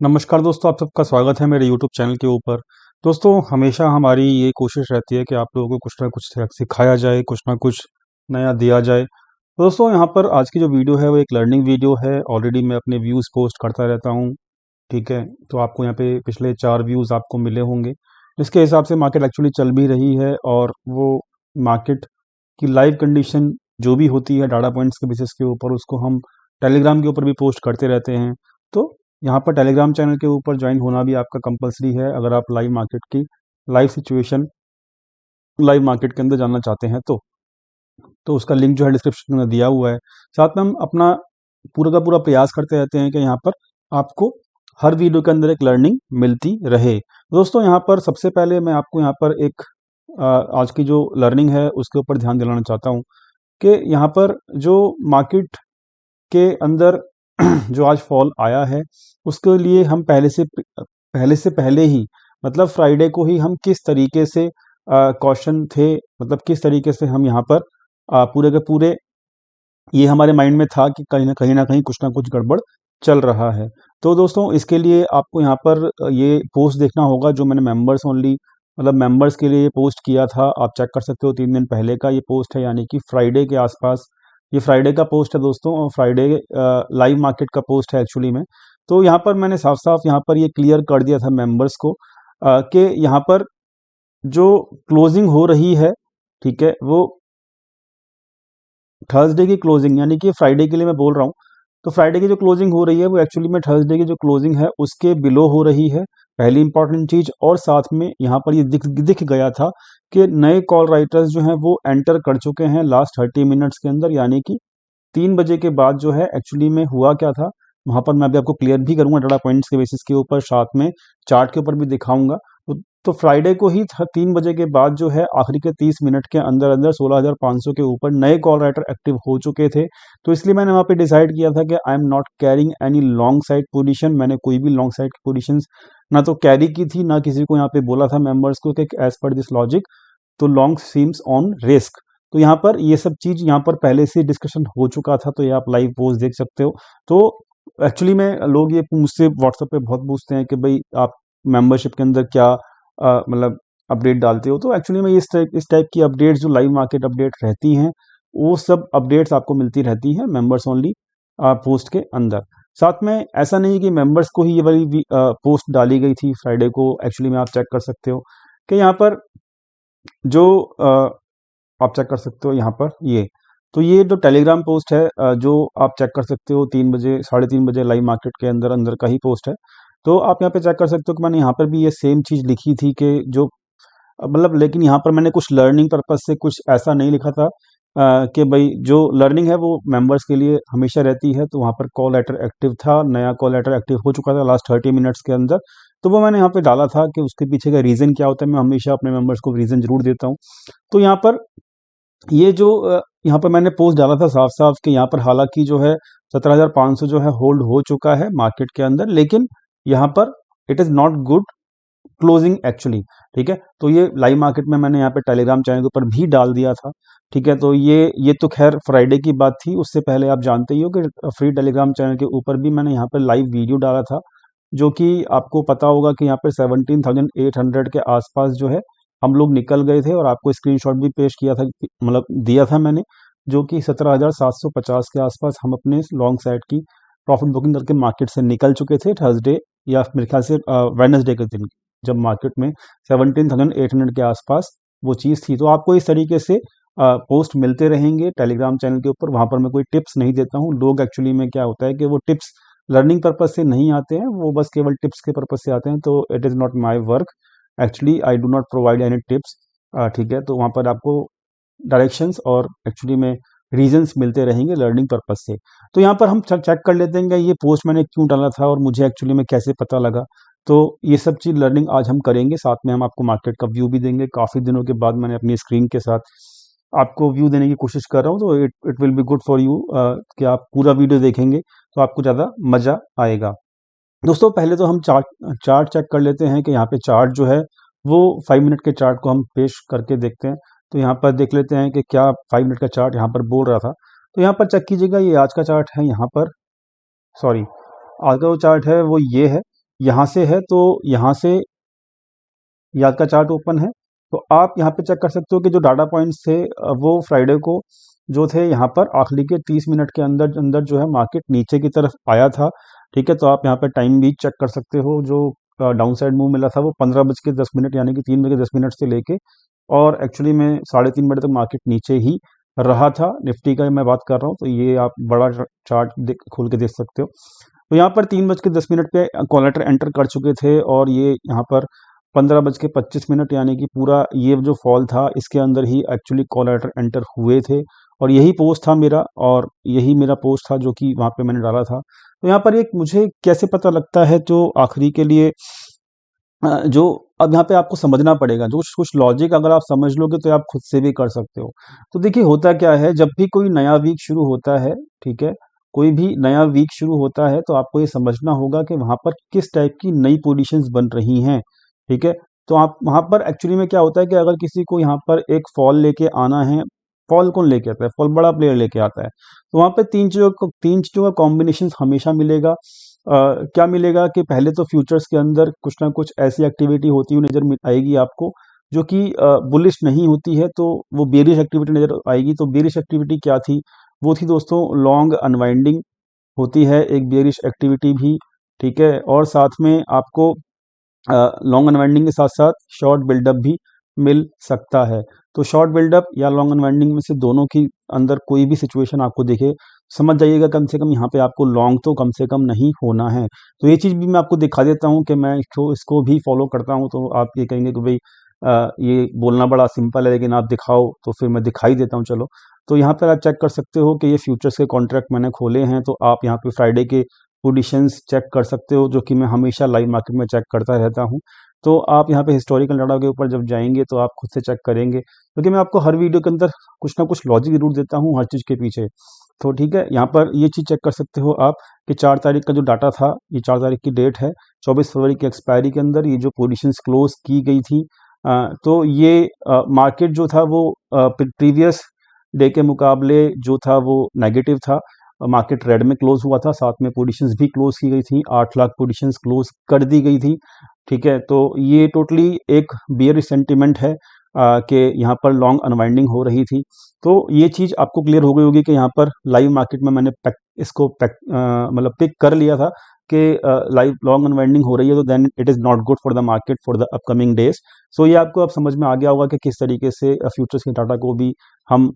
नमस्कार दोस्तों, आप सबका स्वागत है मेरे यूट्यूब चैनल के ऊपर। दोस्तों, हमेशा हमारी ये कोशिश रहती है कि आप लोगों को कुछ ना कुछ सिखाया जाए, कुछ ना कुछ नया दिया जाए। तो दोस्तों, यहाँ पर आज की जो वीडियो है वो एक लर्निंग वीडियो है। ऑलरेडी मैं अपने व्यूज़ पोस्ट करता रहता हूँ, ठीक है। तो आपको यहाँ पे पिछले 4 व्यूज़ आपको मिले होंगे, जिसके हिसाब से मार्केट एक्चुअली चल भी रही है। और वो मार्केट की लाइव कंडीशन जो भी होती है डाटा पॉइंट्स के बेसिस के ऊपर, उसको हम टेलीग्राम के ऊपर भी पोस्ट करते रहते हैं। तो यहाँ पर टेलीग्राम चैनल के ऊपर ज्वाइन होना भी आपका कंपलसरी है, अगर आप लाइव मार्केट की लाइव सिचुएशन, लाइव मार्केट के अंदर जानना चाहते हैं तो उसका लिंक जो है डिस्क्रिप्शन में दिया हुआ है। साथ में हम अपना पूरा का पूरा प्रयास करते रहते हैं कि यहाँ पर आपको हर वीडियो के अंदर एक लर्निंग मिलती रहे। दोस्तों, यहाँ पर सबसे पहले मैं आपको यहाँ पर एक आज की जो लर्निंग है उसके ऊपर ध्यान दिलाना चाहता हूँ कि यहाँ पर जो मार्केट के अंदर जो आज फॉल आया है, उसके लिए हम पहले ही, मतलब फ्राइडे को ही हम किस तरीके से कॉशन थे, मतलब किस तरीके से हम यहाँ पर पूरे के पूरे ये हमारे माइंड में था कि कहीं ना कहीं कुछ ना कुछ गड़बड़ चल रहा है। तो दोस्तों, इसके लिए आपको यहाँ पर ये पोस्ट देखना होगा जो मैंने मेंबर्स ओनली, मतलब मेंबर्स के लिए ये पोस्ट किया था। आप चेक कर सकते हो, 3 दिन पहले का ये पोस्ट है, यानी कि फ्राइडे के आसपास। ये फ्राइडे का पोस्ट है दोस्तों, और फ्राइडे लाइव मार्केट का पोस्ट है एक्चुअली में। तो यहाँ पर मैंने साफ साफ यहाँ पर ये क्लियर कर दिया था मेंबर्स को कि यहाँ पर जो क्लोजिंग हो रही है, ठीक है, वो थर्सडे की क्लोजिंग, यानी कि फ्राइडे के लिए मैं बोल रहा हूँ। तो फ्राइडे की जो क्लोजिंग हो रही है वो एक्चुअली में थर्सडे की जो क्लोजिंग है उसके बिलो हो रही है, पहली इंपॉर्टेंट चीज। और साथ में यहाँ पर ये दिख गया था कि नए कॉल राइटर्स जो हैं वो एंटर कर चुके हैं लास्ट 30 मिनट्स के अंदर, यानी कि 3 बजे के बाद जो है एक्चुअली में हुआ क्या था वहां पर मैं अभी आपको क्लियर भी करूंगा डाटा पॉइंट्स के बेसिस के ऊपर, साथ में चार्ट के ऊपर भी दिखाऊंगा। तो फ्राइडे को ही 3 बजे के बाद जो है आखिरी के 30 मिनट के अंदर अंदर 16,500 के ऊपर नए कॉल राइटर एक्टिव हो चुके थे। तो इसलिए मैंने वहां पे डिसाइड किया था कि I am not carrying any long side position. मैंने कोई भी लॉन्ग साइड की पोजीशन ना तो कैरी की थी, ना किसी को यहाँ पे बोला था मेंबर्स को कि एज पर दिस लॉजिक तो लॉन्ग सीम्स ऑन रिस्क। तो यहाँ पर ये सब चीज यहाँ पर पहले से डिस्कशन हो चुका था, तो ये आप लाइव पोस्ट देख सकते हो। तो एक्चुअली में लोग ये मुझसे व्हाट्सएप पे बहुत पूछते हैं कि भाई आप मेंबरशिप के अंदर क्या मतलब अपडेट डालते हो। तो एक्चुअली में इस टाइप की अपडेट्स जो लाइव मार्केट अपडेट रहती हैं, वो सब अपडेट्स आपको मिलती रहती हैं मेंबर्स ओनली पोस्ट के अंदर। साथ में ऐसा नहीं कि मेंबर्स को ही ये वाली पोस्ट डाली गई थी फ्राइडे को। एक्चुअली में आप चेक कर सकते हो कि यहाँ पर जो आप चेक कर सकते हो यहाँ पर तो ये जो टेलीग्राम पोस्ट है, जो आप चेक कर सकते हो 3 बजे, 3:30 बजे लाइव मार्केट के अंदर अंदर का ही पोस्ट है। तो आप यहाँ पे चेक कर सकते हो कि मैंने यहाँ पर भी ये सेम चीज लिखी थी कि जो मतलब, लेकिन यहाँ पर मैंने कुछ लर्निंग पर्पज से कुछ ऐसा नहीं लिखा था कि भाई जो लर्निंग है वो मेंबर्स के लिए हमेशा रहती है। तो वहाँ पर कॉल लेटर एक्टिव था, नया कॉल लेटर एक्टिव हो चुका था लास्ट 30 मिनट्स के अंदर। तो वो मैंने यहाँ पे डाला था कि उसके पीछे का रीजन क्या होता है। मैं हमेशा अपने मेंबर्स को रीजन जरूर देता हूँ। तो यहाँ पर ये जो यहाँ पर मैंने पोस्ट डाला था साफ साफ कि यहाँ पर हालांकि जो है 17,500 जो है होल्ड हो चुका है मार्केट के अंदर, लेकिन यहाँ पर it is not good closing actually, ठीक है। तो ये लाइव मार्केट में मैंने यहाँ पे टेलीग्राम चैनल के ऊपर भी डाल दिया था, ठीक है। तो ये तो खैर फ्राइडे की बात थी। उससे पहले आप जानते ही हो कि फ्री टेलीग्राम चैनल के ऊपर भी मैंने यहाँ पर लाइव वीडियो डाला था, जो कि आपको पता होगा कि यहाँ पे 17,800 के आसपास जो है हम लोग निकल गए थे, और आपको स्क्रीनशॉट भी पेश किया था, मतलब दिया था मैंने, जो कि 17,750 के आसपास हम अपने लॉन्ग साइड की प्रॉफिट बुकिंग करके मार्केट से निकल चुके थे थर्सडे, या मेरे ख्याल से वेडनेसडे के दिन, जब मार्केट में 17,800 के आसपास वो चीज़ थी। तो आपको इस तरीके से पोस्ट मिलते रहेंगे टेलीग्राम चैनल के ऊपर। वहां पर मैं कोई टिप्स नहीं देता हूँ। लोग एक्चुअली में क्या होता है कि वो टिप्स लर्निंग पर्पज से नहीं आते हैं, वो बस केवल टिप्स के पर्पज से आते हैं। तो it is not my work actually, I do not provide any tips, ठीक है। तो वहाँ पर आपको डायरेक्शंस और एक्चुअली में रीजंस मिलते रहेंगे लर्निंग पर्पज से। तो यहाँ पर हम चेक कर लेते हैं कि ये पोस्ट मैंने क्यों डाला था और मुझे एक्चुअली में कैसे पता लगा। तो ये सब चीज़ लर्निंग आज हम करेंगे, साथ में हम आपको मार्केट का व्यू भी देंगे। काफ़ी दिनों के बाद मैंने अपनी स्क्रीन के साथ आपको व्यू देने की कोशिश कर रहा हूँ, तो it it will be good for you कि आप पूरा वीडियो देखेंगे तो आपको ज़्यादा मज़ा आएगा। दोस्तों, पहले तो हम चार्ट चार्ट चेक कर लेते हैं कि यहाँ पे चार्ट जो है वो 5 मिनट के चार्ट को हम पेश करके देखते हैं। तो यहाँ पर देख लेते हैं कि क्या 5 मिनट का चार्ट यहाँ पर बोल रहा था। तो यहाँ पर चेक कीजिएगा, ये आज का चार्ट है। यहाँ पर सॉरी, आज का जो चार्ट है वो ये है, यहाँ से है, तो यहाँ से याद का चार्ट ओपन है, तो आप यहाँ पे चेक कर सकते हो कि जो डाटा पॉइंट्स थे वो फ्राइडे को जो थे यहाँ पर आखिरी के 30 मिनट के अंदर अंदर जो है मार्केट नीचे की तरफ आया था। ठीक है, तो आप यहाँ पे टाइम भी चेक कर सकते हो। जो डाउन साइड मूव मिला था वो 15 बज के 10 मिनट यानी कि 3 बजे 10 मिनट से लेके और एक्चुअली में 3:30 बजे तक मार्केट नीचे ही रहा था। निफ्टी का मैं बात कर रहा हूँ, तो ये आप बड़ा चार्ट खोल के देख सकते हो। तो यहाँ पर 3:10 पे कॉलेटर एंटर कर चुके थे और ये यहाँ पर 15:25 यानी कि पूरा ये जो फॉल था इसके अंदर ही एक्चुअली कॉलेटर एंटर हुए थे। और यही पोस्ट था मेरा, और यही मेरा पोस्ट था जो कि वहाँ पे मैंने डाला था। तो यहाँ पर एक मुझे कैसे पता लगता है, जो आखिरी के लिए जो अब यहाँ पे आपको समझना पड़ेगा, जो कुछ लॉजिक अगर आप समझ लोगे तो आप खुद से भी कर सकते हो। तो देखिए होता क्या है, जब भी कोई नया वीक शुरू होता है, ठीक है, कोई भी नया वीक शुरू होता है तो आपको ये समझना होगा कि वहाँ पर किस टाइप की नई पोजीशंस बन रही हैं। ठीक है, तो आप वहाँ पर एक्चुअली में क्या होता है कि अगर किसी को यहाँ पर एक फॉल लेके आना है, फॉल कौन लेके आता है, फॉल बड़ा प्लेयर लेके आता है, तो वहाँ पे तीन चीज़ों का कॉम्बिनेशन हमेशा मिलेगा। क्या मिलेगा कि पहले तो फ्यूचर्स के अंदर कुछ ना कुछ ऐसी एक्टिविटी होती हुई आएगी आपको जो कि बुलिश नहीं होती है, तो वो बेरिश एक्टिविटी नजर आएगी। तो बेरिश एक्टिविटी क्या थी, वो थी दोस्तों लॉन्ग अनवाइंडिंग होती है एक बेरिश एक्टिविटी भी। ठीक है, और साथ में आपको लॉन्ग अनवाइंडिंग के साथ साथ शॉर्ट बिल्डअप भी मिल सकता है। तो शॉर्ट बिल्डअप या लॉन्ग अनवाइंडिंग में से दोनों की अंदर कोई भी सिचुएशन आपको दिखे, समझ जाइएगा कम से कम यहाँ पे आपको लॉन्ग तो कम से कम नहीं होना है। तो ये चीज़ भी मैं आपको दिखा देता हूँ कि मैं इसको भी फॉलो करता हूँ। तो आप ये कहेंगे कि भाई ये बोलना बड़ा सिंपल है लेकिन आप दिखाओ, तो फिर मैं दिखाई देता हूँ। चलो, तो यहाँ पर आप चेक कर सकते हो कि ये फ्यूचर्स के कॉन्ट्रैक्ट मैंने खोले हैं। तो आप यहाँ पे फ्राइडे के पोजीशंस चेक कर सकते हो, जो कि मैं हमेशा लाइव मार्केट में चेक करता रहता हूँ। तो आप यहाँ पे हिस्टोरिकल डाटा के ऊपर जब जाएंगे तो आप खुद से चेक करेंगे, क्योंकि मैं आपको हर वीडियो के अंदर कुछ ना कुछ लॉजिक जरूर देता हूँ हर चीज़ के पीछे। तो ठीक है, यहाँ पर ये चीज़ चेक कर सकते हो आप कि 4 तारीख का जो डाटा था, ये 4 तारीख की डेट है, 24 फरवरी की एक्सपायरी के अंदर ये जो पोजीशंस क्लोज की गई थी, तो ये मार्केट जो था वो प्रीवियस डे के मुकाबले जो था वो नेगेटिव था। मार्केट रेड में क्लोज हुआ था, साथ में पोजीशंस भी क्लोज की गई थी, 8 लाख पोजीशंस क्लोज कर दी गई थी। ठीक है, तो ये टोटली एक बियरिश सेंटिमेंट है कि यहाँ पर लॉन्ग अनवाइंडिंग हो रही थी। तो ये चीज़ आपको क्लियर हो गई होगी कि यहाँ पर लाइव मार्केट में मैंने मतलब पिक कर लिया था कि लाइव लॉन्ग अनवाइंडिंग हो रही है, तो then it is not good for the market for the upcoming days. So ये आपको अब समझ में आ गया होगा कि किस तरीके से फ्यूचर्स के डाटा को भी हम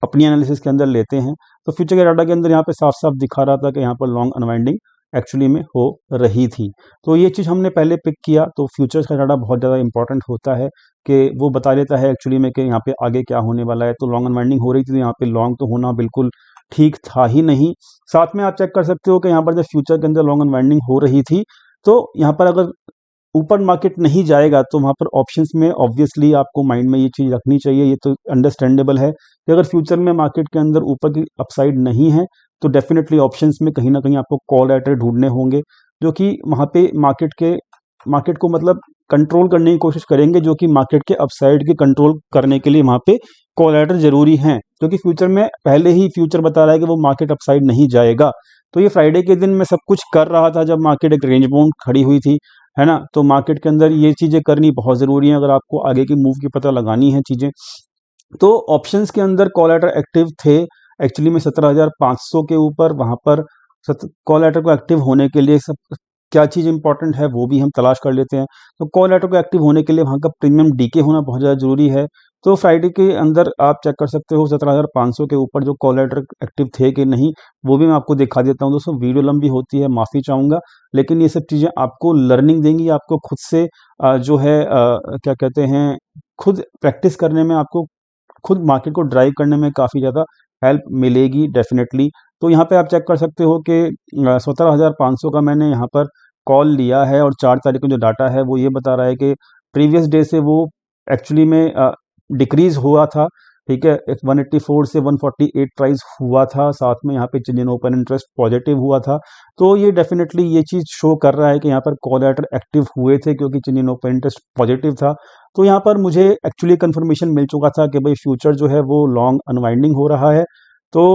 अपनी एनालिसिस के अंदर लेते हैं। तो फ्यूचर के डाटा के अंदर यहाँ पे साफ साफ दिखा रहा था कि यहाँ पर लॉन्ग अनवाइंडिंग एक्चुअली में हो रही थी। तो ये चीज़ हमने पहले पिक किया। तो फ्यूचर्स का डाटा बहुत ज़्यादा इंपॉर्टेंट होता है कि वो बता देता है एक्चुअली में कि यहाँ पे आगे क्या होने वाला है। तो लॉन्ग अनवाइंडिंग हो रही थी, तो यहाँ पे लॉन्ग तो होना बिल्कुल ठीक था ही नहीं। साथ में आप चेक कर सकते हो कि यहाँ पर जब फ्यूचर के अंदर लॉन्ग अनवाइंडिंग हो रही थी, तो यहाँ पर अगर ऊपर मार्केट नहीं जाएगा तो वहाँ पर ऑप्शंस में ऑब्वियसली आपको माइंड में ये चीज़ रखनी चाहिए। ये तो अंडरस्टैंडेबल है कि अगर फ्यूचर में मार्केट के अंदर ऊपर की अपसाइड नहीं है तो डेफिनेटली ऑप्शंस में कहीं ना कहीं आपको कॉल राइटर ढूंढने होंगे, जो कि वहाँ पे मार्केट को मतलब कंट्रोल करने की कोशिश करेंगे, जो कि मार्केट के अपसाइड के कंट्रोल करने के लिए वहाँ पे कॉल राइटर जरूरी हैं। क्योंकि फ्यूचर में पहले ही फ्यूचर बता रहा है कि वो मार्केट अपसाइड नहीं जाएगा। तो ये फ्राइडे के दिन मैं सब कुछ कर रहा था जब मार्केट एक रेंज बाउंड खड़ी हुई थी, है ना। तो मार्केट के अंदर ये चीज़ें करनी बहुत ज़रूरी है अगर आपको आगे की मूव की पता लगानी है चीज़ें। तो ऑप्शंस के अंदर कॉल एक्टिव थे एक्चुअली में 17,500 के ऊपर। वहाँ पर कॉल को एक्टिव होने के लिए सब क्या चीज़ इंपॉर्टेंट है वो भी हम तलाश कर लेते हैं। तो कॉल को एक्टिव होने के लिए वहाँ का प्रीमियम डीके होना बहुत ज़्यादा जरूरी है। तो फ्राइडे के अंदर आप चेक कर सकते हो 17,500 के ऊपर जो कॉल एक्टिव थे कि नहीं, वो भी मैं आपको दिखा देता हूँ। दोस्तों वीडियो लंबी होती है, माफ़ी चाहूँगा, लेकिन ये सब चीज़ें आपको लर्निंग देंगी, आपको खुद से जो है क्या कहते हैं, खुद प्रैक्टिस करने में, आपको खुद मार्केट को ड्राइव करने में काफ़ी ज़्यादा हेल्प मिलेगी डेफिनेटली। तो यहाँ पे आप चेक कर सकते हो कि 17,500 का मैंने यहाँ पर कॉल लिया है, और 4 तारीख का जो डाटा है वो ये बता रहा है कि प्रीवियस डे से वो एक्चुअली में डिक्रीज हुआ था। ठीक है, 184 से 148 प्राइस हुआ था। साथ में यहाँ पे इंडियन ओपन इंटरेस्ट पॉजिटिव हुआ था। तो ये डेफिनेटली ये चीज़ शो कर रहा है कि यहाँ पर कॉल राइटर एक्टिव हुए थे क्योंकि इंडियन ओपन इंटरेस्ट पॉजिटिव था। तो यहाँ पर मुझे एक्चुअली कंफर्मेशन मिल चुका था कि भाई फ्यूचर जो है वो लॉन्ग अनवाइंडिंग हो रहा है। तो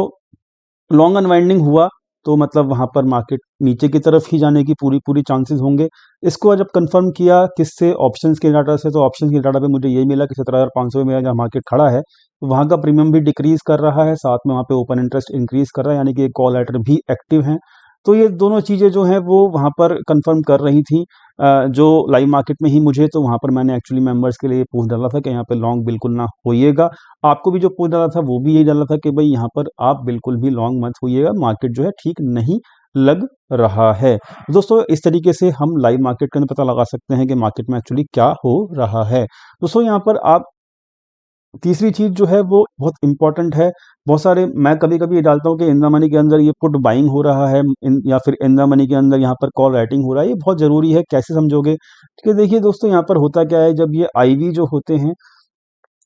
लॉन्ग अनवाइंडिंग हुआ, तो मतलब वहाँ पर मार्केट नीचे की तरफ ही जाने की पूरी पूरी चांसेस होंगे। इसको जब कंफर्म किया किससे, ऑप्शंस के डाटा से, तो ऑप्शंस के डाटा पे मुझे ये मिला कि 17,500 में मेरा जहाँ मार्केट खड़ा है तो वहाँ का प्रीमियम भी डिक्रीज कर रहा है, साथ में वहाँ पे ओपन इंटरेस्ट इंक्रीज कर रहा है, यानी कि कॉल लेटर भी एक्टिव हैं। तो ये दोनों चीज़ें जो हैं वो वहाँ पर कंफर्म कर रही थी जो लाइव मार्केट में ही मुझे। तो वहाँ पर मैंने एक्चुअली मेंबर्स के लिए पोस्ट डाला था कि यहाँ पे लॉन्ग बिल्कुल ना होइएगा। आपको भी जो पोस्ट डाला था वो भी यही डाला था कि भाई यहाँ पर आप बिल्कुल भी लॉन्ग मत होइएगा, मार्केट जो है ठीक नहीं लग रहा है। दोस्तों इस तरीके से हम लाइव मार्केट के अंदर पता लगा सकते हैं कि मार्केट में एक्चुअली क्या हो रहा है। दोस्तों यहाँ पर आप तीसरी चीज़ जो है वो बहुत इंपॉर्टेंट है। बहुत सारे मैं कभी-कभी ये डालता हूँ कि इन द मनी के अंदर ये पुट बाइंग हो रहा है इन, या फिर इन द मनी के अंदर यहाँ पर कॉल राइटिंग हो रहा है। ये बहुत ज़रूरी है, कैसे समझोगे? कि देखिए दोस्तों यहाँ पर होता क्या है, जब ये आईवी जो होते हैं,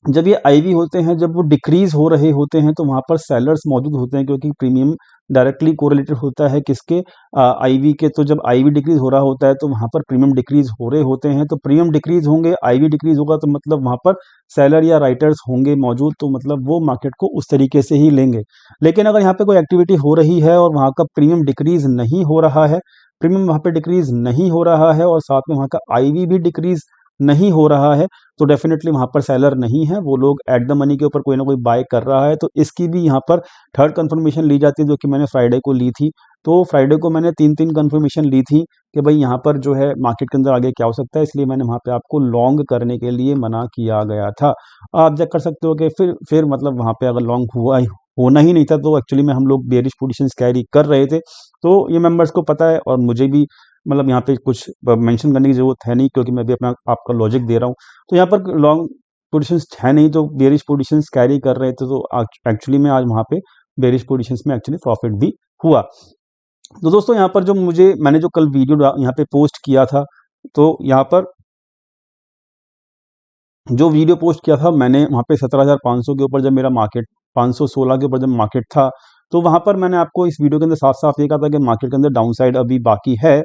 जब ये आईवी होते हैं, जब वो डिक्रीज हो रहे होते हैं तो वहाँ पर सेलर्स मौजूद होते हैं, क्योंकि प्रीमियम डायरेक्टली कोरिलेटेड होता है किसके, आईवी के। तो जब आईवी डिक्रीज हो रहा होता है तो वहाँ पर प्रीमियम डिक्रीज हो रहे होते हैं, तो प्रीमियम डिक्रीज होंगे, आईवी डिक्रीज होगा, तो मतलब वहाँ पर सेलर या राइटर्स होंगे मौजूद, तो मतलब वो मार्केट को उस तरीके से ही लेंगे। लेकिन अगर यहाँ पे कोई एक्टिविटी हो रही है और वहाँ का प्रीमियम डिक्रीज नहीं हो रहा है, प्रीमियम वहाँ पे डिक्रीज नहीं हो रहा है और साथ में वहाँ का आईवी भी डिक्रीज नहीं हो रहा है, तो डेफिनेटली वहाँ पर सेलर नहीं है, वो लोग एट द मनी के ऊपर कोई ना कोई बाय कर रहा है। तो इसकी भी यहाँ पर थर्ड कंफर्मेशन ली जाती है, जो कि मैंने फ्राइडे को ली थी। तो फ्राइडे को मैंने 3-3 कंफर्मेशन ली थी कि भाई यहाँ पर जो है मार्केट के अंदर आगे क्या हो सकता है, इसलिए मैंने वहाँ पे आपको लॉन्ग करने के लिए मना किया गया था। आप चेक कर सकते हो कि फिर मतलब वहाँ पे अगर लॉन्ग हुआ ही होना ही नहीं था, तो एक्चुअली में हम लोग बेयरिश पोजीशंस कैरी कर रहे थे। तो ये मेंबर्स को पता है और मुझे भी मतलब यहाँ पे कुछ मेंशन करने की ज़रूरत है नहीं, क्योंकि मैं भी अपना आपका लॉजिक दे रहा हूँ। तो यहाँ पर लॉन्ग पोजीशंस है नहीं, तो बेयरिश पोजीशंस कैरी कर रहे थे, तो एक्चुअली में आज वहाँ पे बेयरिश पोजीशंस में एक्चुअली प्रॉफिट भी हुआ। तो दोस्तों यहाँ पर जो मैंने जो कल वीडियो यहाँ पे पोस्ट किया था, तो यहाँ पर जो वीडियो पोस्ट किया था मैंने वहाँ पे 17,500 के ऊपर, जब मेरा मार्केट 516 के ऊपर जब मार्केट था, तो वहाँ पर मैंने आपको इस वीडियो के अंदर साफ साफ ये कहा था कि मार्केट के अंदर डाउन साइड अभी बाकी है,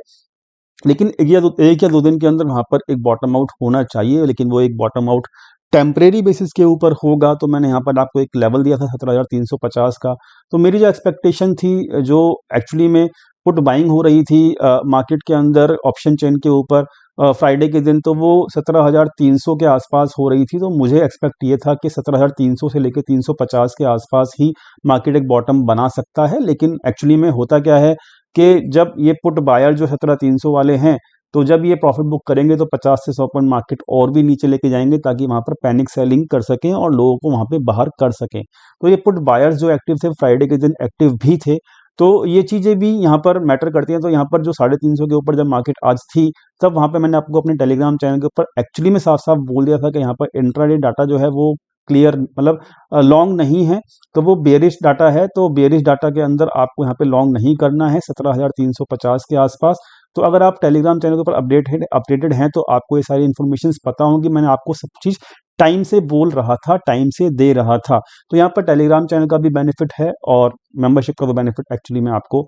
लेकिन एक या दो दिन के अंदर वहाँ पर एक बॉटम आउट होना चाहिए, लेकिन वो एक बॉटम आउट टेम्परेरी बेसिस के ऊपर होगा। तो मैंने यहाँ पर आपको एक लेवल दिया था 17,350 का। तो मेरी जो एक्सपेक्टेशन थी, जो एक्चुअली में पुट बाइंग हो रही थी मार्केट के अंदर ऑप्शन चेन के ऊपर फ्राइडे के दिन, तो वो 17,300 के आसपास हो रही थी। तो मुझे एक्सपेक्ट ये था कि 17,300 से लेकर 350 के आसपास ही मार्केट एक बॉटम बना सकता है। लेकिन एक्चुअली में होता क्या है कि जब ये पुट बायर जो 17,300 वाले हैं, तो जब ये प्रॉफिट बुक करेंगे तो 50 से 100 पॉइंट मार्केट और भी नीचे लेके जाएंगे, ताकि वहां पर पैनिक सेलिंग कर सकें और लोगों को वहां पे बाहर कर सकें। तो ये पुट बायर्स जो एक्टिव थे फ्राइडे के दिन एक्टिव भी थे, तो ये चीजें भी यहाँ पर मैटर करती हैं। तो यहाँ पर जो 350 के ऊपर जब मार्केट आज थी, तब वहां पे मैंने आपको अपने टेलीग्राम चैनल के ऊपर एक्चुअली में साफ साफ बोल दिया था कि यहाँ पर इंट्राडे डाटा जो है वो क्लियर, मतलब लॉन्ग नहीं है, तो वो बेरिश डाटा है। तो बेरिश डाटा के अंदर आपको यहाँ पे लॉन्ग नहीं करना है 17,350 के आसपास। तो अगर आप टेलीग्राम चैनल के ऊपर अपडेटेड हैं, तो आपको ये सारी इन्फॉर्मेशन पता होंगी। मैंने आपको सब चीज़ टाइम से बोल रहा था, टाइम से दे रहा था। तो यहाँ पर टेलीग्राम चैनल का भी बेनिफिट है और मेंबरशिप का भी बेनिफिट एक्चुअली में आपको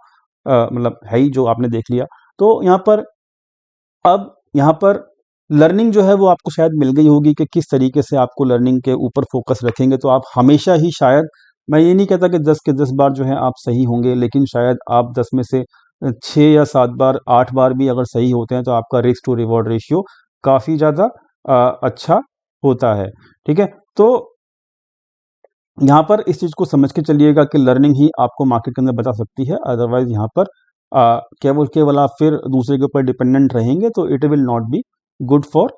मतलब है ही, जो आपने देख लिया। तो यहाँ पर अब यहाँ पर लर्निंग जो है वो आपको शायद मिल गई होगी कि किस तरीके से आपको लर्निंग के ऊपर फोकस रखेंगे, तो आप हमेशा ही, शायद मैं ये नहीं कहता कि 10 के 10 बार जो है आप सही होंगे, लेकिन शायद आप 10 में से 6 या 7 बार, 8 बार भी अगर सही होते हैं, तो आपका रिस्क टू रिवॉर्ड रेशियो काफ़ी ज़्यादा अच्छा होता है। ठीक है, तो यहाँ पर इस चीज़ को समझ के चलिएगा कि लर्निंग ही आपको मार्केट के अंदर बचा सकती है। अदरवाइज यहाँ पर केवल केवल आप फिर दूसरे के ऊपर डिपेंडेंट रहेंगे, तो it will not be good for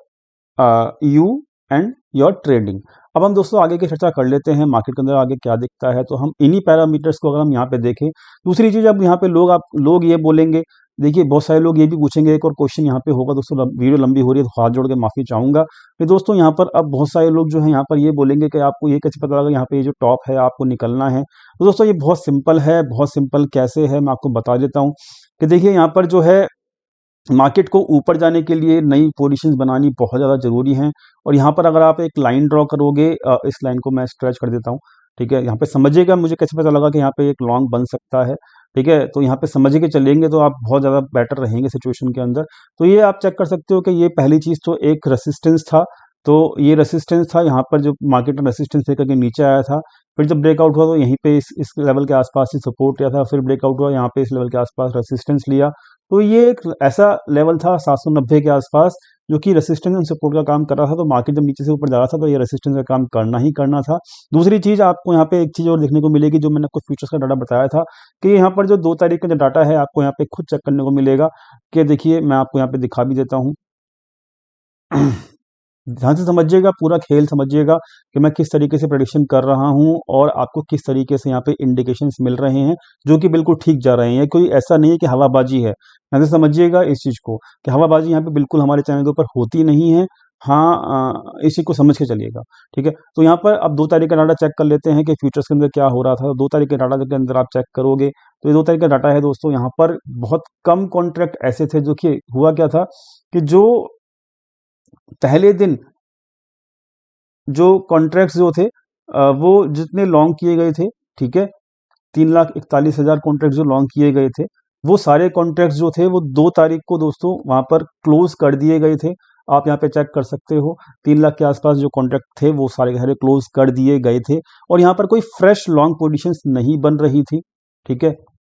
you and your trading. अब हम दोस्तों आगे की चर्चा कर लेते हैं, मार्केट के अंदर आगे क्या दिखता है। तो हम इन्हीं पैरामीटर्स को अगर हम यहाँ पे देखें, दूसरी चीज़, अब यहाँ पे लोग ये बोलेंगे, देखिए बहुत सारे लोग ये भी पूछेंगे, एक और क्वेश्चन यहाँ पे होगा दोस्तों, वीडियो लंबी हो रही है तो हाथ जोड़ के माफ़ी चाहूँगा कि दोस्तों यहाँ पर अब बहुत सारे लोग जो है यहाँ पर ये बोलेंगे कि आपको ये कैसे पता लगा यहाँ पे ये जो टॉप है आपको निकलना है। तो दोस्तों ये बहुत सिंपल है, बहुत सिंपल कैसे है मैं आपको बता देता हूँ कि देखिए यहाँ पर जो है मार्केट को ऊपर जाने के लिए नई पोजीशंस बनानी बहुत ज़्यादा ज़रूरी हैं। और यहाँ पर अगर आप एक लाइन ड्रॉ करोगे, इस लाइन को मैं स्ट्रेच कर देता हूँ, ठीक है, यहाँ पे समझिएगा मुझे कैसे पता लगा कि यहाँ पे एक लॉन्ग बन सकता है। ठीक है, तो यहाँ पे समझ के चलेंगे तो आप बहुत ज़्यादा बेटर रहेंगे सिचुएशन के अंदर। तो ये आप चेक कर सकते हो कि ये पहली चीज़ तो एक रेसिस्टेंस था, तो ये रेसिस्टेंस था, यहाँ पर जो मार्केट ने रेसिस्टेंस लेकर के नीचे आया था, फिर जब ब्रेकआउट हुआ तो यहीं पे इस लेवल के आसपास ही सपोर्ट लिया था, फिर ब्रेकआउट हुआ यहाँ पे इस लेवल के आसपास रेसिस्टेंस लिया। तो ये एक ऐसा लेवल था 790 के आसपास जो कि रेसिस्टेंस एंड सपोर्ट का काम कर रहा था। तो मार्केट जब नीचे से ऊपर जा रहा था तो ये रेसिस्टेंस का काम करना ही करना था। दूसरी चीज़ आपको यहाँ पे एक चीज़ और देखने को मिलेगी, जो मैंने कुछ फ्यूचर्स का डाटा बताया था कि यहाँ पर जो 2 तारीख का जो डाटा है आपको यहाँ पे खुद चेक करने को मिलेगा कि देखिए मैं आपको यहाँ पे दिखा भी देता हूँ। ध्यान से समझिएगा, पूरा खेल समझिएगा कि मैं किस तरीके से प्रेडिक्शन कर रहा हूँ और आपको किस तरीके से यहाँ पे इंडिकेशंस मिल रहे हैं जो कि बिल्कुल ठीक जा रहे हैं। कोई ऐसा नहीं है कि हवाबाजी है। ध्यान से समझिएगा इस चीज़ को कि हवाबाजी यहाँ पे बिल्कुल हमारे चैनल के ऊपर होती नहीं है। हाँ, इस चीज़ को समझ के चलिएगा, ठीक है। तो यहाँ पर अब 2 तारीख का डाटा चेक कर लेते हैं कि फ्यूचर्स के अंदर क्या हो रहा था। 2 तारीख के डाटा के अंदर आप चेक करोगे तो ये 2 तारीख का डाटा है दोस्तों। यहाँ पर बहुत कम कॉन्ट्रैक्ट ऐसे थे जो कि हुआ क्या था कि जो पहले दिन जो कॉन्ट्रैक्ट्स जो थे वो जितने लॉन्ग किए गए थे, ठीक है, 3,41,000 कॉन्ट्रैक्ट जो लॉन्ग किए गए थे, वो सारे कॉन्ट्रैक्ट्स जो थे वो 2 तारीख को दोस्तों वहाँ पर क्लोज कर दिए गए थे। आप यहाँ पे चेक कर सकते हो 3 लाख के आसपास जो कॉन्ट्रैक्ट थे वो सारे के सारे क्लोज कर दिए गए थे और यहाँ पर कोई फ्रेश लॉन्ग पोजीशंस नहीं बन रही थी, ठीक है,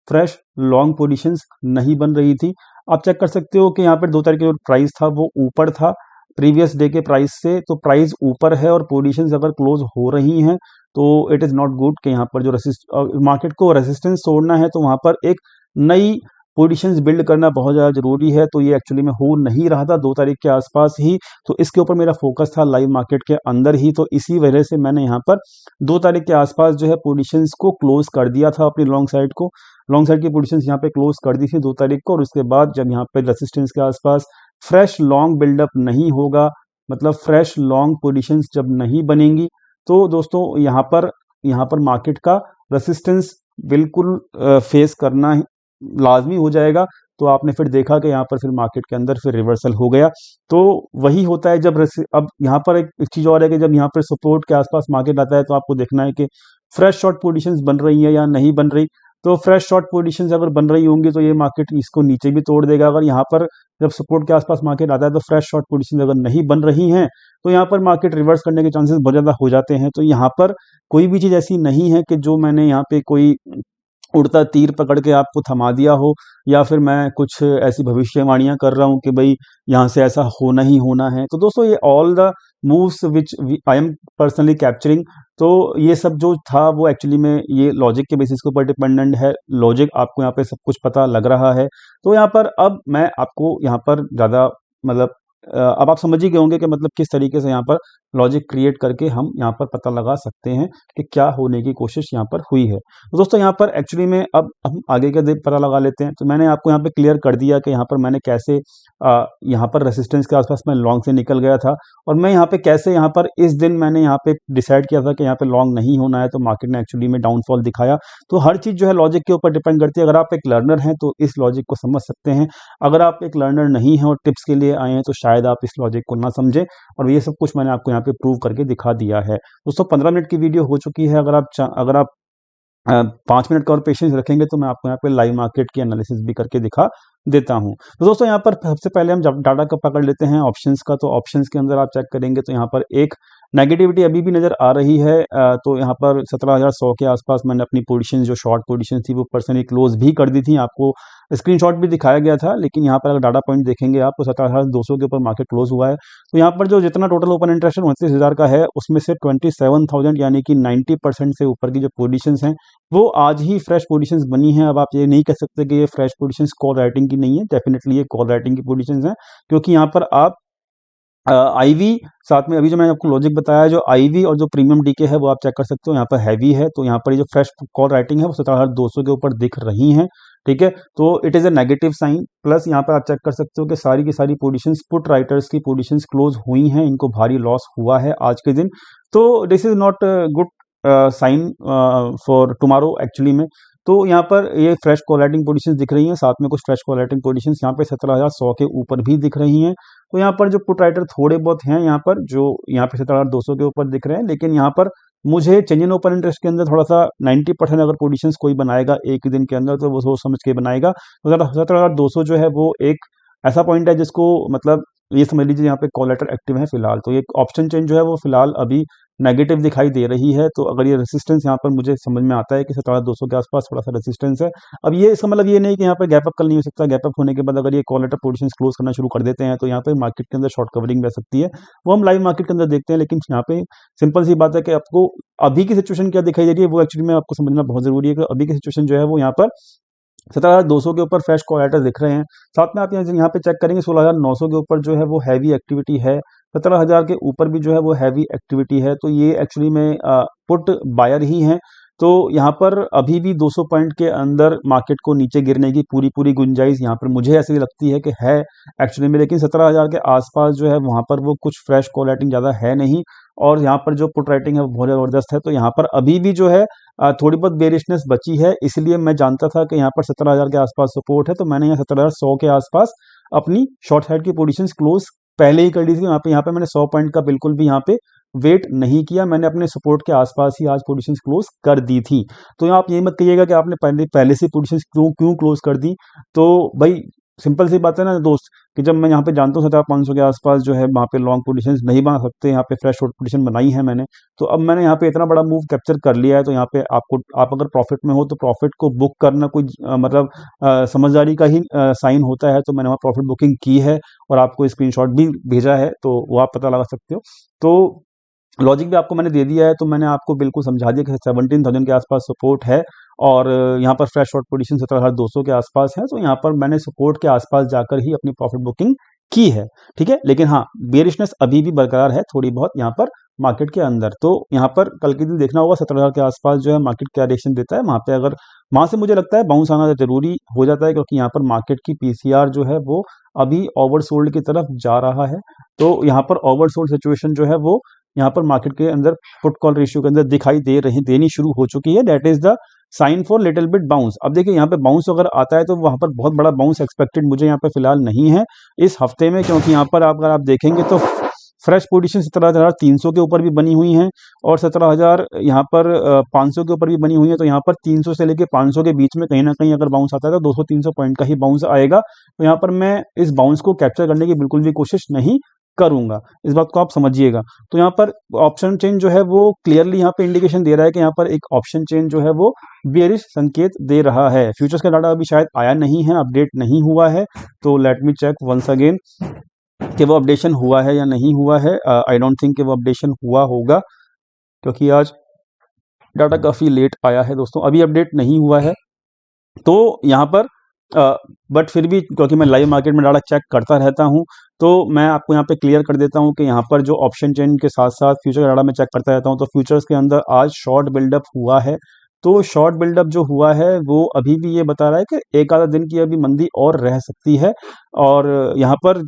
फ्रेश लॉन्ग पोजीशंस नहीं बन रही थी। आप चेक कर सकते हो कि यहाँ पर 2 तारीख का जो प्राइस था वो ऊपर था प्रीवियस डे के प्राइस से, तो प्राइस ऊपर है और पोजीशंस अगर क्लोज हो रही हैं तो इट इज़ नॉट गुड कि यहाँ पर जो मार्केट को रेसिस्टेंस तोड़ना है तो वहाँ पर एक नई पोजीशंस बिल्ड करना बहुत ज़्यादा ज़रूरी है। तो ये एक्चुअली में हो नहीं रहा था 2 तारीख के आसपास ही, तो इसके ऊपर मेरा फोकस था लाइव मार्केट के अंदर ही। तो इसी वजह से मैंने यहाँ पर 2 तारीख के आसपास जो है पोजीशंस को क्लोज कर दिया था अपनी लॉन्ग साइड को। लॉन्ग साइड की पोजीशंस यहाँ पे क्लोज कर दी थी 2 तारीख को और उसके बाद जब यहाँ पे रेसिस्टेंस के आसपास फ्रेश लॉन्ग बिल्डअप नहीं होगा, मतलब फ्रेश लॉन्ग पोजीशंस जब नहीं बनेंगी तो दोस्तों यहाँ पर मार्केट का रेसिस्टेंस बिल्कुल फेस करना लाजमी हो जाएगा। तो आपने फिर देखा कि यहाँ पर फिर मार्केट के अंदर फिर रिवर्सल हो गया। तो वही होता है जब अब यहाँ पर एक चीज़ और है कि जब यहाँ पर सपोर्ट के आसपास मार्केट आता है तो आपको देखना है कि फ्रेश शॉर्ट पोजीशंस बन रही है या नहीं बन रही। तो फ्रेश शॉर्ट पोजीशंस अगर बन रही होंगी तो ये मार्केट इसको नीचे भी तोड़ देगा। अगर यहाँ पर जब सपोर्ट के आसपास मार्केट आता है तो फ्रेश शॉर्ट पोजीशंस अगर नहीं बन रही हैं तो यहाँ पर मार्केट रिवर्स करने के चांसेस बहुत ज़्यादा हो जाते हैं। तो यहाँ पर कोई भी चीज़ ऐसी नहीं है कि जो मैंने यहाँ पे कोई उड़ता तीर पकड़ के आपको थमा दिया हो या फिर मैं कुछ ऐसी भविष्यवाणियां कर रहा हूं कि भाई यहाँ से ऐसा होना ही होना है। तो दोस्तों ये all the moves which I am personally capturing, तो ये सब जो था वो एक्चुअली में ये लॉजिक के बेसिस के ऊपर डिपेंडेंट है। लॉजिक आपको यहाँ पे सब कुछ पता लग रहा है। तो यहाँ पर अब मैं आपको यहाँ पर ज़्यादा मतलब अब आप समझ ही गए होंगे कि मतलब किस तरीके से यहाँ पर लॉजिक क्रिएट करके हम यहाँ पर पता लगा सकते हैं कि क्या होने की कोशिश यहाँ पर हुई है। तो दोस्तों यहाँ पर एक्चुअली में अब हम आगे का पता लगा लेते हैं। तो मैंने आपको यहाँ पे क्लियर कर दिया कि यहाँ पर मैंने कैसे यहाँ पर रेसिस्टेंस के आसपास मैं लॉन्ग से निकल गया था और मैं यहाँ पे कैसे यहाँ पर इस दिन मैंने यहाँ पे डिसाइड किया था कि यहाँ पे लॉन्ग नहीं होना है, तो मार्केट ने एक्चुअली में डाउनफॉल दिखाया। तो हर चीज़ जो है लॉजिक के ऊपर डिपेंड करती है। अगर आप एक लर्नर हैं तो इस लॉजिक को समझ सकते हैं, अगर आप एक लर्नर नहीं हैं और टिप्स के लिए आए हैं तो शायद आप इस लॉजिक को ना समझें। और ये सब कुछ मैंने आपको यहाँ पे प्रूव करके दिखा दिया है। दोस्तों 15 मिनट की वीडियो हो चुकी है। अगर आप 5 मिनट का और पेशेंस रखेंगे तो मैं आपको यहाँ पे लाइव मार्केट की एनालिसिस भी करके दिखा देता हूँ। तो दोस्तों यहाँ पर सबसे पहले हम जब डाटा का पकड़ लेते हैं ऑप्शंस का, तो ऑप्शंस के अंदर आप चेक करेंगे तो यहाँ पर एक नेगेटिविटी अभी भी नज़र आ रही है। तो यहाँ पर 17,100 के आसपास मैंने अपनी पोजीशन जो शॉर्ट पोजीशन थी वो पर्सनली क्लोज भी कर दी थी, आपको स्क्रीनशॉट भी दिखाया गया था। लेकिन यहाँ पर अगर डाटा पॉइंट देखेंगे आप तो 17,200 के ऊपर मार्केट क्लोज हुआ है। तो यहाँ पर जो जितना टोटल ओपन इंटरेस्ट 29,000 का है उसमें से 27,000 यानी कि 90% से ऊपर की जो पोजीशंस हैं वो आज ही फ्रेश पोजीशंस बनी हैं। अब आप ये नहीं कह सकते कि ये फ्रेश पोजीशंस कॉल राइटिंग की नहीं है, डेफिनेटली ये कॉल राइटिंग की पोजीशंस हैं, क्योंकि यहाँ पर आप आईवी साथ में अभी जो मैंने आपको लॉजिक बताया, जो आईवी और जो प्रीमियम डीके है वो आप चेक कर सकते हो, यहाँ पर हैवी है। तो यहाँ पर ये जो फ्रेश कॉल राइटिंग है वो 17,200 के ऊपर दिख रही हैं, ठीक है। तो it is a negative sign. Plus यहाँ पर आप चेक कर सकते हो कि सारी की सारी पोजीशंस पुट राइटर्स की पोजीशंस क्लोज हुई हैं, इनको भारी लॉस हुआ है आज के दिन। तो this is not good sign for tomorrow actually में। तो यहाँ पर ये फ्रेश कोलैटिंग पोजीशंस दिख रही हैं, साथ में कुछ फ्रेश कोलैटिंग पोजीशंस यहाँ पे 17,100 के ऊपर भी दिख रही हैं। तो यहाँ पर जो पुट राइटर थोड़े बहुत हैं यहाँ पर, जो यहाँ पे 17,200 के ऊपर दिख रहे हैं, लेकिन यहाँ पर मुझे चेंज इन ओपन इंटरेस्ट के अंदर थोड़ा सा 90% अगर पोजीशंस कोई बनाएगा एक ही दिन के अंदर तो वो सोच समझ के बनाएगा। तो 17,200 जो है वो एक ऐसा पॉइंट है जिसको मतलब ये समझ लीजिए यहाँ पे कॉल लेटर एक्टिव है फिलहाल। तो ये ऑप्शन चेन जो है वो फिलहाल अभी नेगेटिव दिखाई दे रही है। तो अगर ये रेसिस्टेंस यहाँ पर मुझे समझ में आता है कि 17,200 के आसपास थोड़ा सा रेसिस्टेंस है। अब ये इसका मतलब ये नहीं कि यहाँ पर गैप अप कल नहीं हो सकता। गैप अप होने के बाद अगर ये कॉल लेटर पोजीशन क्लोज करना शुरू कर देते हैं तो यहाँ पे मार्केट के अंदर शॉर्ट कवरिंग रह सकती है। वो हम लाइव मार्केट के अंदर देखते हैं, लेकिन यहाँ पे सिंपल सी बात है कि आपको अभी की सिचुएशन क्या दिखाई दे रही है वो एक्चुअली में आपको समझना बहुत जरूरी है कि अभी की सिचुएशन जो है वो यहाँ पर 17,200 के ऊपर फ्रेश कॉल दिख रहे हैं। साथ में आप यहाँ पे चेक करेंगे 16,900 के ऊपर जो है वो हैवी एक्टिविटी है। 17,000 के ऊपर भी जो है वो हैवी एक्टिविटी है। तो ये एक्चुअली में पुट बायर ही हैं। तो यहाँ पर अभी भी 200 पॉइंट के अंदर मार्केट को नीचे गिरने की पूरी पूरी गुंजाइश यहाँ पर मुझे ऐसी लगती है कि है एक्चुअली में। लेकिन 17,000 के आसपास जो है वहाँ पर वो कुछ फ्रेश कॉल राइटिंग ज़्यादा है नहीं, और यहाँ पर जो पुट राइटिंग है वो बहुत ज़बरदस्त है। तो यहाँ पर अभी भी जो है थोड़ी बहुत बेरिशनेस बची है। इसलिए मैं जानता था कि यहाँ पर 17,000 के आसपास सपोर्ट है, तो मैंने यहाँ 17,100 के आसपास अपनी शॉर्ट साइड की पोजीशंस क्लोज पहले ही कर दी थी। यहाँ पे मैंने 100 पॉइंट का बिल्कुल भी यहाँ पे वेट नहीं किया। मैंने अपने सपोर्ट के आसपास ही आज पोजीशंस क्लोज कर दी थी। तो आप ये मत कहिएगा कि आपने पहले पहले से पोजीशंस क्यों क्यों क्लोज कर दी। तो भाई सिंपल सी बात है ना दोस्त, कि जब मैं यहाँ पे जानता हूँ 17,500 के आसपास जो है वहाँ पे लॉन्ग पोजीशंस नहीं बना सकते, यहाँ पे फ्रेश शॉर्ट पोजीशन बनाई है मैंने। तो अब मैंने यहाँ पे इतना बड़ा मूव कैप्चर कर लिया है। तो यहाँ पे आप अगर प्रॉफिट में हो तो प्रॉफिट को बुक करना कोई मतलब समझदारी का ही साइन होता है। तो मैंने वहाँ प्रॉफिट बुकिंग की है और आपको स्क्रीनशॉट भी भेजा है, तो वो आप पता लगा सकते हो। तो लॉजिक भी आपको मैंने दे दिया है। तो मैंने आपको बिल्कुल समझा दिया कि 17,000 के आसपास सपोर्ट है, और यहाँ पर फ्रेश शॉर्ट पोजीशन 17,200 के आसपास है। तो यहाँ पर मैंने सपोर्ट के आसपास जाकर ही अपनी प्रॉफिट बुकिंग की है, ठीक है। लेकिन हाँ, बेरिशनेस अभी भी बरकरार है थोड़ी बहुत यहाँ पर मार्केट के अंदर। तो यहाँ पर कल के दिन देखना होगा 17,000 के आसपास जो है मार्केट क्या रिएक्शन देता है। वहाँ पे अगर वहाँ से मुझे लगता है बाउंस आना जरूरी हो जाता है, क्योंकि यहाँ पर मार्केट की पीसीआर जो है वो अभी ओवरसोल्ड की तरफ जा रहा है। तो यहाँ पर ओवरसोल्ड सिचुएशन जो है वो यहाँ पर मार्केट के अंदर पुट कॉल रेशियो के अंदर दिखाई देनी शुरू हो चुकी है। That is the sign for little bit bounce. अब देखिए यहाँ पे बाउंस अगर आता है तो वहां पर बहुत बड़ा बाउंस एक्सपेक्टेड मुझे यहाँ पे फिलहाल नहीं है इस हफ्ते में, क्योंकि यहाँ पर अगर आप देखेंगे तो फ्रेश पोजीशन 17,300 के ऊपर भी बनी हुई हैं, और 17,000 यहाँ पर 500 के ऊपर भी बनी हुई है। तो यहाँ पर 300 से लेके 500 के बीच में कहीं ना कहीं अगर बाउंस आता है तो 200-300 पॉइंट का ही बाउंस आएगा। तो यहाँ पर मैं इस बाउंस को कैप्चर करने की बिल्कुल भी कोशिश नहीं करूंगा, इस बात को आप समझिएगा। तो यहाँ पर ऑप्शन चेन जो है वो क्लियरली यहाँ पे इंडिकेशन दे रहा है कि यहाँ पर एक ऑप्शन चेन जो है वो बेरिश संकेत दे रहा है। फ्यूचर्स का डाटा अभी शायद आया नहीं है, अपडेट नहीं हुआ है। तो let me check once again कि वो अपडेशन हुआ है या नहीं हुआ है। आई डोंट थिंक कि वो अपडेशन हुआ होगा, क्योंकि आज डाटा काफ़ी लेट आया है दोस्तों, अभी अपडेट नहीं हुआ है। तो यहाँ पर बट फिर भी क्योंकि मैं लाइव मार्केट में डाटा चेक करता रहता हूँ, तो मैं आपको यहाँ पे क्लियर कर देता हूँ कि यहाँ पर जो ऑप्शन चेन के साथ साथ फ्यूचर का डाटा मैं चेक करता रहता हूँ। तो फ्यूचर्स के अंदर आज शॉर्ट बिल्डअप हुआ है। तो शॉर्ट बिल्डअप जो हुआ है वो अभी भी ये बता रहा है कि एक आधा दिन की अभी मंदी और रह सकती है। और यहाँ पर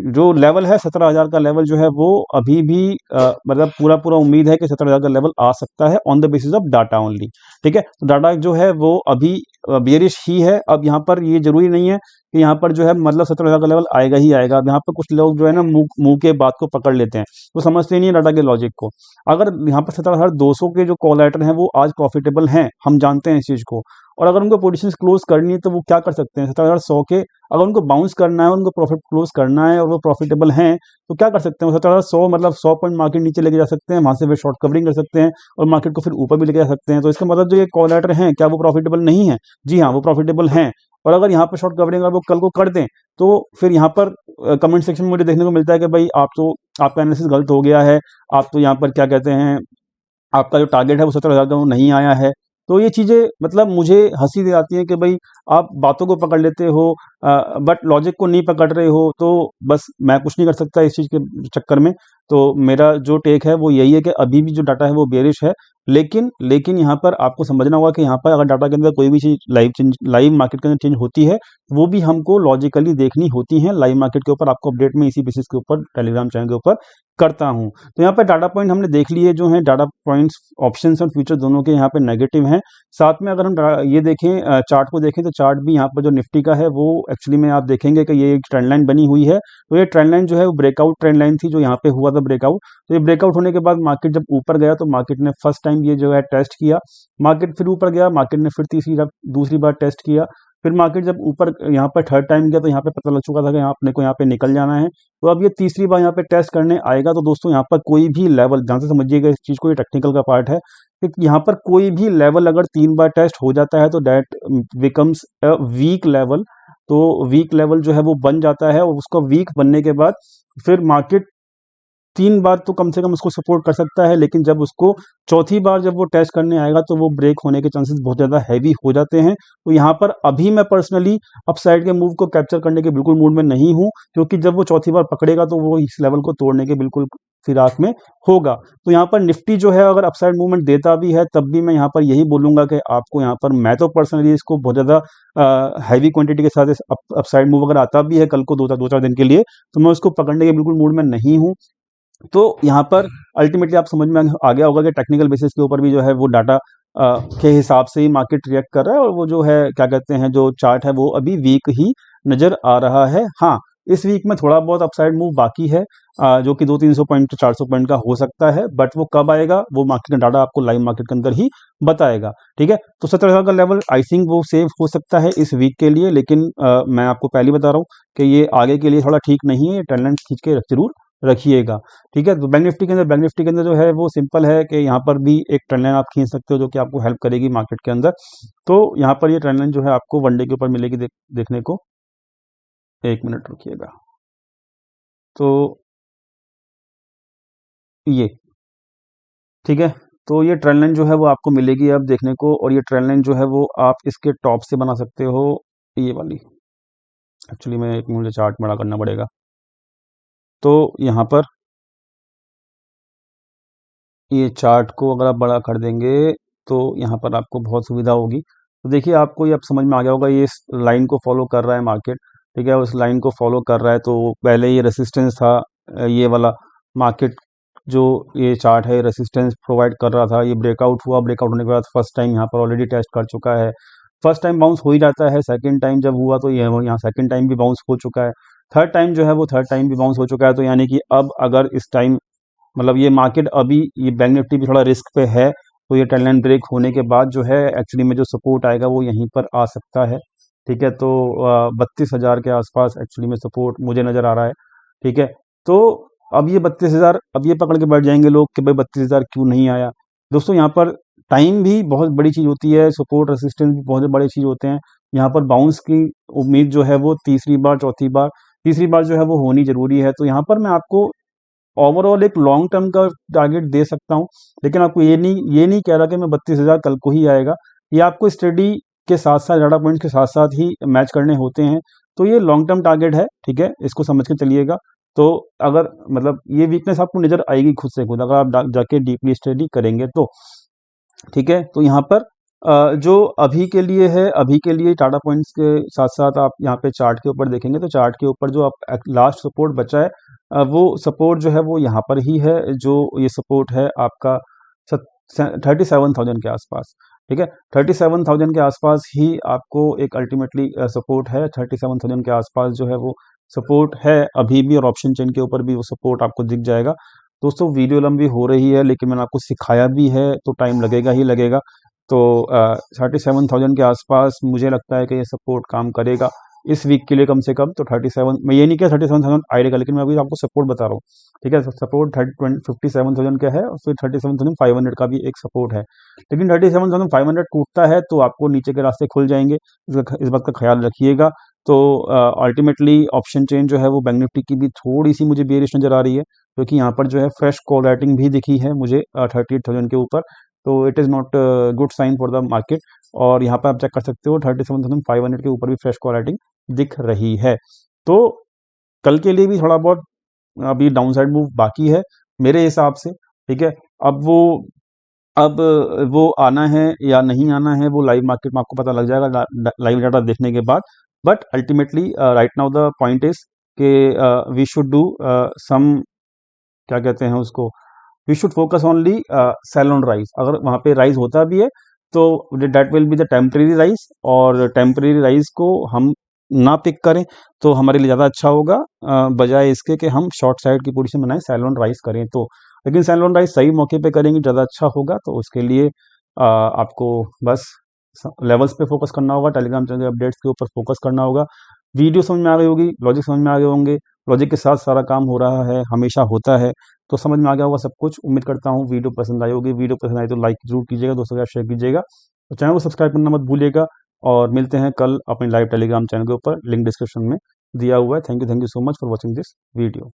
जो लेवल है 17,000 का लेवल जो है वो अभी भी मतलब पूरा पूरा उम्मीद है कि 17,000 का लेवल आ सकता है on the basis of data only, ठीक है। तो डाटा जो है वो अभी बेरिश ही है। अब यहाँ पर ये जरूरी नहीं है कि यहाँ पर जो है मतलब 17,000 का लेवल आएगा ही आएगा। अब यहाँ पर कुछ लोग जो है ना मुंह के बात को पकड़ लेते हैं, वो समझते नहीं है डाटा के लॉजिक को। अगर यहाँ पर 17,200 के जो कॉलेटर हैं वो आज प्रॉफिटेबल हैं, हम जानते हैं इस चीज को, और अगर उनको पोजीशंस क्लोज करनी है तो वो क्या कर सकते हैं 17,100 के, अगर उनको बाउंस करना है, उनको प्रॉफिट क्लोज करना है और वो प्रॉफिटेबल हैं तो क्या कर सकते हैं 17,100 मतलब 100 पॉइंट मार्केट नीचे लेके जा सकते हैं, वहां से फिर शॉर्ट कवरिंग कर सकते हैं और मार्केट को फिर ऊपर भी लेके जा सकते हैं। तो इसका मतलब जो ये कॉलेटर हैं क्या वो प्रॉफिटेबल नहीं है? जी हाँ, वो प्रॉफिटेबल हैं। और अगर यहाँ पर शॉर्ट कवरिंग अगर वो कल को कर दें तो फिर यहाँ पर कमेंट सेक्शन में मुझे देखने को मिलता है कि भाई आपका एनालिसिस गलत हो गया है, आप तो यहाँ पर क्या कहते हैं, आपका जो टारगेट है वो 17,000 का वो नहीं आया है। तो ये चीज़ें मतलब मुझे हंसी दे आती है कि भाई आप बातों को पकड़ लेते हो बट लॉजिक को नहीं पकड़ रहे हो। तो बस मैं कुछ नहीं कर सकता इस चीज़ के चक्कर में। तो मेरा जो टेक है वो यही है कि अभी भी जो डाटा है वो बेरिश है, लेकिन यहाँ पर आपको समझना होगा कि यहाँ पर अगर डाटा के अंदर कोई भी चीज़ लाइव मार्केट के अंदर चेंज होती है वो भी हमको लॉजिकली देखनी होती है। लाइव मार्केट के ऊपर आपको अपडेट में इसी बेसिस के ऊपर टेलीग्राम चैनल के ऊपर करता हूँ। तो यहाँ पर डाटा पॉइंट हमने देख लिए जो हैं, डाटा पॉइंट्स ऑप्शंस और फ्यूचर दोनों के यहाँ पे नेगेटिव हैं। साथ में अगर हम ये देखें चार्ट को देखें तो चार्ट भी यहाँ पर जो निफ्टी का है वो एक्चुअली में आप देखेंगे कि ये एक ट्रेंड लाइन बनी हुई है। तो ये ट्रेंड लाइन जो है वो ब्रेकआउट ट्रेंड लाइन थी जो यहाँ पे हुआ था ब्रेकआउट। तो ये ब्रेकआउट होने के बाद मार्केट जब ऊपर गया तो मार्केट ने फर्स्ट टाइम ये जो है टेस्ट किया, मार्केट फिर ऊपर गया, मार्केट ने फिर दूसरी बार टेस्ट किया, फिर मार्केट जब ऊपर यहाँ पर थर्ड टाइम गया तो यहाँ पे पता लग चुका था कि यहाँ अपने को यहाँ पे निकल जाना है। तो अब ये तीसरी बार यहाँ पे टेस्ट करने आएगा। तो दोस्तों यहाँ पर कोई भी लेवल, ध्यान से समझिएगा इस चीज़ को, ये टेक्निकल का पार्ट है कि यहाँ पर कोई भी लेवल अगर 3 बार टेस्ट हो जाता है तो that becomes a weak level. तो वीक लेवल जो है वो बन जाता है, और उसका वीक बनने के बाद फिर मार्केट 3 बार तो कम से कम उसको सपोर्ट कर सकता है, लेकिन जब उसको चौथी बार जब वो टेस्ट करने आएगा तो वो ब्रेक होने के चांसेस बहुत ज़्यादा हैवी हो जाते हैं। तो यहाँ पर अभी मैं पर्सनली अपसाइड के मूव को कैप्चर करने के बिल्कुल मूड में नहीं हूँ, क्योंकि जब वो चौथी बार पकड़ेगा तो वो इस लेवल को तोड़ने के बिल्कुल फिराक में होगा। तो यहाँ पर निफ्टी जो है अगर अपसाइड मूवमेंट देता भी है तब भी मैं यहाँ पर यही बोलूँगा कि आपको यहाँ पर, मैं तो पर्सनली इसको बहुत ज़्यादा हैवी क्वांटिटी के साथ अपसाइड मूव अगर आता भी है कल को 2-4 दिन के लिए, तो मैं उसको पकड़ने के बिल्कुल मूड में नहीं हूँ। तो यहाँ पर अल्टीमेटली आप समझ में आ गया होगा कि टेक्निकल बेसिस के ऊपर भी जो है वो डाटा के हिसाब से ही मार्केट रिएक्ट कर रहा है, और वो जो है क्या कहते हैं, जो चार्ट है वो अभी वीक ही नज़र आ रहा है। हाँ, इस वीक में थोड़ा बहुत अपसाइड मूव बाकी है, जो कि 200-300 पॉइंट 400 पॉइंट का हो सकता है, बट वो कब आएगा वो मार्केट का डाटा आपको लाइव मार्केट के अंदर ही बताएगा। ठीक है, तो 17,000 का लेवल आई थिंक वो सेफ हो सकता है इस वीक के लिए, लेकिन मैं आपको पहले बता रहा हूँ कि ये आगे के लिए थोड़ा ठीक नहीं है, ये ट्रेंड लाइन खींच के जरूर रखिएगा। ठीक है, तो बैंक निफ्टी के अंदर जो है वो सिंपल है कि यहाँ पर भी एक ट्रेंड लाइन आप खींच सकते हो, जो कि आपको हेल्प करेगी मार्केट के अंदर। तो यहाँ पर ये ट्रेंड लाइन जो है आपको वनडे के ऊपर मिलेगी, देखने को। 1 मिनट रुकिएगा। तो ये ठीक है, तो ये ट्रेंड लाइन जो है वो आपको मिलेगी अब देखने को, और ये ट्रेंड लाइन जो है वो आप इसके टॉप से बना सकते हो, ये वाली। एक्चुअली मैं एक मुझे चार्ट बड़ा करना पड़ेगा। तो यहाँ पर ये चार्ट को अगर आप बड़ा कर देंगे तो यहाँ पर आपको बहुत सुविधा होगी। तो देखिए, आपको ये अब समझ में आ गया होगा, ये इस लाइन को फॉलो कर रहा है मार्केट। ठीक है, उस लाइन को फॉलो कर रहा है। तो पहले ये रेसिस्टेंस था, ये वाला मार्केट जो ये चार्ट है रेसिस्टेंस प्रोवाइड कर रहा था, ये ब्रेकआउट हुआ, ब्रेकआउट होने के बाद फर्स्ट टाइम यहाँ पर ऑलरेडी टेस्ट कर चुका है। फर्स्ट टाइम बाउंस हो ही जाता है, सेकंड टाइम जब हुआ तो ये यहाँ सेकंड टाइम भी बाउंस हो चुका है, थर्ड टाइम जो है वो थर्ड टाइम भी बाउंस हो चुका है। तो यानी कि अब अगर इस टाइम, मतलब ये मार्केट अभी, ये बैंक निफ्टी भी थोड़ा रिस्क पे है, तो ये ट्रेंड लाइन ब्रेक होने के बाद जो है एक्चुअली में जो सपोर्ट आएगा वो यहीं पर आ सकता है। ठीक है, तो 32,000 के आसपास एक्चुअली में सपोर्ट मुझे नज़र आ रहा है। ठीक है, तो अब ये 32,000, अब ये पकड़ के बैठ जाएंगे लोग कि भाई 32,000 क्यों नहीं आया। दोस्तों यहाँ पर टाइम भी बहुत बड़ी चीज़ होती है, सपोर्ट रेसिस्टेंस भी बहुत बड़ी चीज़ होते हैं। यहाँ पर बाउंस की उम्मीद जो है वो तीसरी बार, चौथी बार, तीसरी बार जो है वो होनी जरूरी है। तो यहाँ पर मैं आपको ओवरऑल एक लॉन्ग टर्म का टारगेट दे सकता हूँ, लेकिन आपको ये नहीं कह रहा कि मैं 32,000 कल को ही आएगा। ये आपको स्टडी के साथ साथ, डाटा पॉइंट्स के साथ साथ ही मैच करने होते हैं। तो ये लॉन्ग टर्म टारगेट है, ठीक है, इसको समझ के चलिएगा। तो अगर मतलब ये वीकनेस आपको नजर आएगी खुद से खुद, अगर आप जाके डीपली स्टडी करेंगे तो। ठीक है, तो यहाँ पर जो अभी के लिए है, अभी के लिए टाटा पॉइंट्स के साथ साथ आप यहाँ पे चार्ट के ऊपर देखेंगे तो चार्ट के ऊपर जो आप लास्ट सपोर्ट बचा है, वो सपोर्ट जो है वो यहाँ पर ही है, जो ये सपोर्ट है आपका 37,000 के आसपास। ठीक है, 37,000 के आसपास ही आपको एक अल्टीमेटली सपोर्ट है, 37,000 के आसपास जो है वो सपोर्ट है अभी भी, और ऑप्शन चेन के ऊपर भी वो सपोर्ट आपको दिख जाएगा। दोस्तों वीडियो लंबी हो रही है, लेकिन मैंने आपको सिखाया भी है तो टाइम लगेगा ही लगेगा। तो 37,000 के आसपास मुझे लगता है कि ये सपोर्ट काम करेगा इस वीक के लिए कम से कम। तो 37, मैं ये नहीं कह 37,000 आएगा, लेकिन मैं अभी आपको सपोर्ट बता रहा हूँ। ठीक है, सपोर्ट 57,000 का है, और फिर 37,500 का भी एक सपोर्ट है। लेकिन 37,500 टूटता है तो आपको नीचे के रास्ते खुल जाएंगे, इस बात का ख्याल रखिएगा। तो अल्टीमेटली ऑप्शन चेन जो है वो बैंक निफ्टी की भी थोड़ी सी मुझे बेरिश नजर आ रही है, क्योंकि यहाँ पर जो है फ्रेश कॉल राइटिंग भी दिखी है मुझे 38,000 के ऊपर। तो it is not good sign for the market. और यहाँ पर आप चेक कर सकते हो 37,500 के ऊपर भी फ्रेश कॉल राइटिंग दिख रही है। तो कल के लिए भी थोड़ा बहुत अभी डाउनसाइड मूव बाकी है मेरे हिसाब से। ठीक है, अब वो आना है या नहीं आना है वो लाइव मार्केट में आपको पता लग जाएगा, लाइव डाटा देखने के बाद। But ultimately right now the point is कि वी शुड डू सम, क्या कहते हैं उसको, we should focus only sell on rise. अगर वहाँ पे राइज होता भी है तो that will be the temporary rise, और टेम्परेरी राइज को हम ना पिक करें तो हमारे लिए ज़्यादा अच्छा होगा, बजाय इसके कि हम शॉर्ट साइड की पोजीशन बनाएं, सेल ऑन राइज करें तो। लेकिन सेल ऑन राइज सही मौके पे करेंगे ज़्यादा अच्छा होगा। तो उसके लिए आपको बस लेवल्स पे फोकस करना होगा, टेलीग्राम चैनल के अपडेट्स के ऊपर फोकस करना होगा। वीडियो समझ में आ गई होगी, लॉजिक समझ में आ गए होंगे, लॉजिक के साथ सारा काम हो रहा है, हमेशा होता है, तो समझ में आ गया होगा सब कुछ। उम्मीद करता हूँ वीडियो पसंद आई होगी। वीडियो पसंद आई तो लाइक जरूर कीजिएगा, दोस्तों के साथ शेयर कीजिएगा, और चैनल को सब्सक्राइब करना मत भूलिएगा। और मिलते हैं कल अपने लाइव टेलीग्राम चैनल के ऊपर, लिंक डिस्क्रिप्शन में दिया हुआ है। Thank you so much for watching this video.